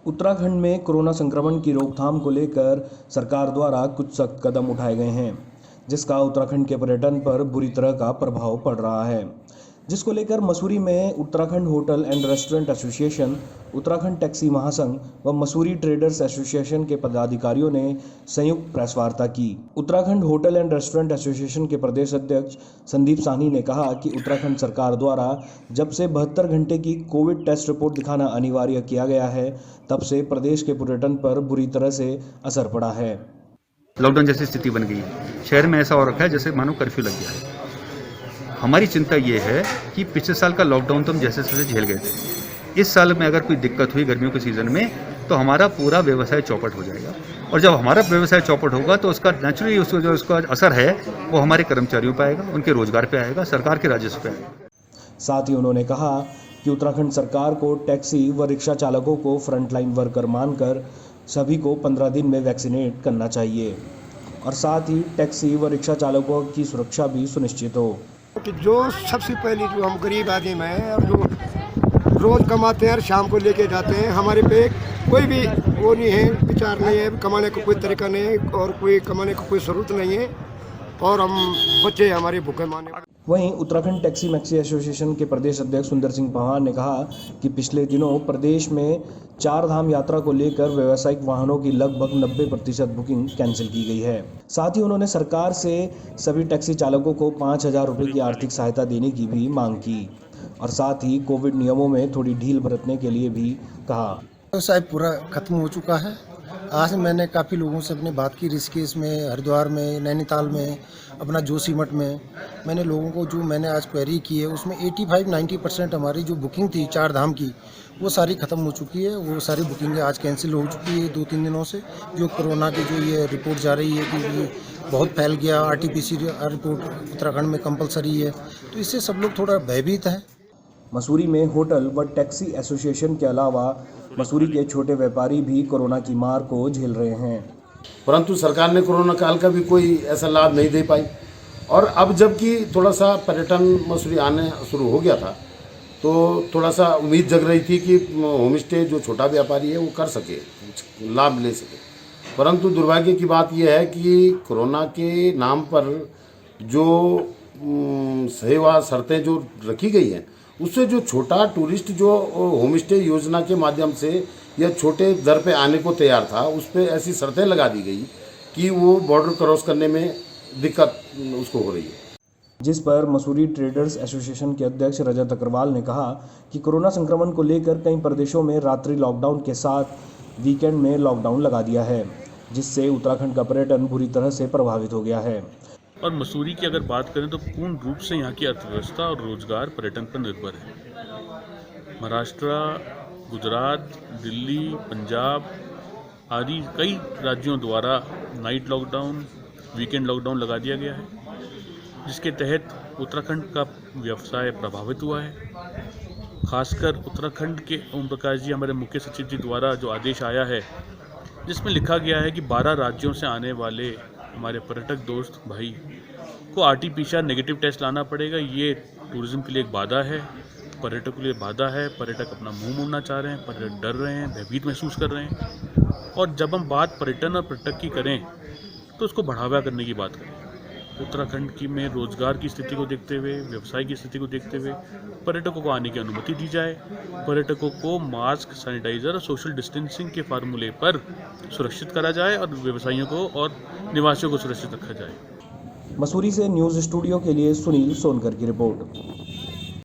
उत्तराखंड में कोरोना संक्रमण की रोकथाम को लेकर सरकार द्वारा कुछ सख्त कदम उठाए गए हैं, जिसका उत्तराखंड के पर्यटन पर बुरी तरह का प्रभाव पड़ रहा है। जिसको लेकर मसूरी में Uttarakhand hotel and restaurant association, Uttarakhand taxi महासंघ व मसूरी ट्रेडर्स एसोसिएशन के पदाधिकारियों ने संयुक्त प्रेस वार्ता की। Uttarakhand hotel and restaurant association के प्रदेश अध्यक्ष संदीप साहनी ने कहा कि उत्तराखंड सरकार द्वारा जब से 72 घंटे की कोविड टेस्ट रिपोर्ट दिखाना अनिवार्य किया गया है, तब से प्रदेश के पर्यटन पर बुरी तरह से असर पड़ा है। लॉकडाउन जैसी स्थिति बन गई है, शहर में ऐसा हो रखा है जैसे मानो कर्फ्यू लग गया है। हमारी चिंता ये है कि पिछले साल का लॉकडाउन तो हम जैसे तैसे झेल गए थे। इस साल में अगर कोई दिक्कत हुई गर्मियों के सीज़न में, तो हमारा पूरा व्यवसाय चौपट हो जाएगा, और जब हमारा व्यवसाय चौपट होगा तो उसका नेचुरली उसका असर है वो हमारे कर्मचारियों पर आएगा, उनके रोजगार पे आएगा, सरकार के राजस्व पे आएगा। साथ ही उन्होंने कहा कि उत्तराखंड सरकार को टैक्सी व रिक्शा चालकों को फ्रंटलाइन वर्कर मानकर सभी को 15 दिन में वैक्सीनेट करना चाहिए, और साथ ही टैक्सी व रिक्शा चालकों की सुरक्षा भी सुनिश्चित हो। कि जो सबसे पहले जो हम गरीब आदमी हैं और जो रोज़ कमाते हैं और शाम को लेके जाते हैं, हमारे पे कोई भी वो नहीं है, विचार नहीं है, कमाने का कोई तरीका नहीं है और कोई कमाने को कोई ज़रूरत नहीं है, और हम बच्चे हमारे भूखे माने। वहीं उत्तराखंड टैक्सी मैक्सी एसोसिएशन के प्रदेश अध्यक्ष सुंदर सिंह पहाड़ ने कहा कि पिछले दिनों प्रदेश में 4 धाम यात्रा को लेकर व्यावसायिक वाहनों की लगभग 90% बुकिंग कैंसिल की गई है। साथ ही उन्होंने सरकार से सभी टैक्सी चालकों को 5,000 रुपये की आर्थिक सहायता देने की भी मांग की, और साथ ही कोविड नियमों में थोड़ी ढील बरतने के लिए भी कहा। व्यवसाय पूरा खत्म हो चुका है। आज मैंने काफ़ी लोगों से अपनी बात की, ऋषिकेश में, हरिद्वार में, नैनीताल में, अपना जोशीमठ में। मैंने लोगों को जो मैंने आज क्वेरी की है उसमें 85-90% हमारी जो बुकिंग थी 4 धाम की, वो सारी ख़त्म हो चुकी है। वो सारी बुकिंगें आज कैंसिल हो चुकी है 2-3 दिनों से। जो कोरोना की जो ये रिपोर्ट जा रही है कि ये बहुत फैल गया, RT-PCR रिपोर्ट उत्तराखंड में कंपलसरी है, तो इससे सब लोग थोड़ा भयभीत हैं। मसूरी में होटल व टैक्सी एसोसिएशन के अलावा मसूरी के छोटे व्यापारी भी कोरोना की मार को झेल रहे हैं, परंतु सरकार ने कोरोना काल का भी कोई ऐसा लाभ नहीं दे पाई। और अब जबकि थोड़ा सा पर्यटन मसूरी आने शुरू हो गया था, तो थोड़ा सा उम्मीद जग रही थी कि होम स्टे जो छोटा व्यापारी है वो कर सके, लाभ ले सके। परंतु दुर्भाग्य की बात यह है कि कोरोना के नाम पर जो सेवा शर्तें जो रखी गई हैं, उससे जो छोटा टूरिस्ट जो होम स्टे योजना के माध्यम से या छोटे दर पे आने को तैयार था, उस पर ऐसी शर्तें लगा दी गई कि वो बॉर्डर क्रॉस करने में दिक्कत उसको हो रही है। जिस पर मसूरी ट्रेडर्स एसोसिएशन के अध्यक्ष रजत अग्रवाल ने कहा कि कोरोना संक्रमण को लेकर कई प्रदेशों में रात्रि लॉकडाउन के साथ वीकेंड में लॉकडाउन लगा दिया है, जिससे उत्तराखंड का पर्यटन बुरी तरह से प्रभावित हो गया है। और मसूरी की अगर बात करें तो पूर्ण रूप से यहाँ की अर्थव्यवस्था और रोजगार पर्यटन पर निर्भर है। महाराष्ट्र, गुजरात, दिल्ली, पंजाब आदि कई राज्यों द्वारा नाइट लॉकडाउन, वीकेंड लॉकडाउन लगा दिया गया है, जिसके तहत उत्तराखंड का व्यवसाय प्रभावित हुआ है। खासकर उत्तराखंड के ओम प्रकाश जी, हमारे मुख्य सचिव जी द्वारा जो आदेश आया है, जिसमें लिखा गया है कि 12 राज्यों से आने वाले हमारे पर्यटक दोस्त भाई को RT-PCR नेगेटिव टेस्ट लाना पड़ेगा। ये टूरिज्म के लिए एक बाधा है, पर्यटक के लिए बाधा है। पर्यटक अपना मुंह मोड़ना चाह रहे हैं, पर्यटक डर रहे हैं, भयभीत महसूस कर रहे हैं। और जब हम बात पर्यटन और पर्यटक की करें तो उसको बढ़ावा करने की बात करें। उत्तराखंड की में रोजगार की स्थिति को देखते हुए, व्यवसाय की स्थिति को देखते हुए पर्यटकों को आने की अनुमति दी जाए। पर्यटकों को मास्क, सैनिटाइजर और सोशल डिस्टेंसिंग के फार्मूले पर सुरक्षित करा जाए और व्यवसायियों को और निवासियों को सुरक्षित रखा जाए। मसूरी से न्यूज़ स्टूडियो के लिए सुनील सोनकर की रिपोर्ट।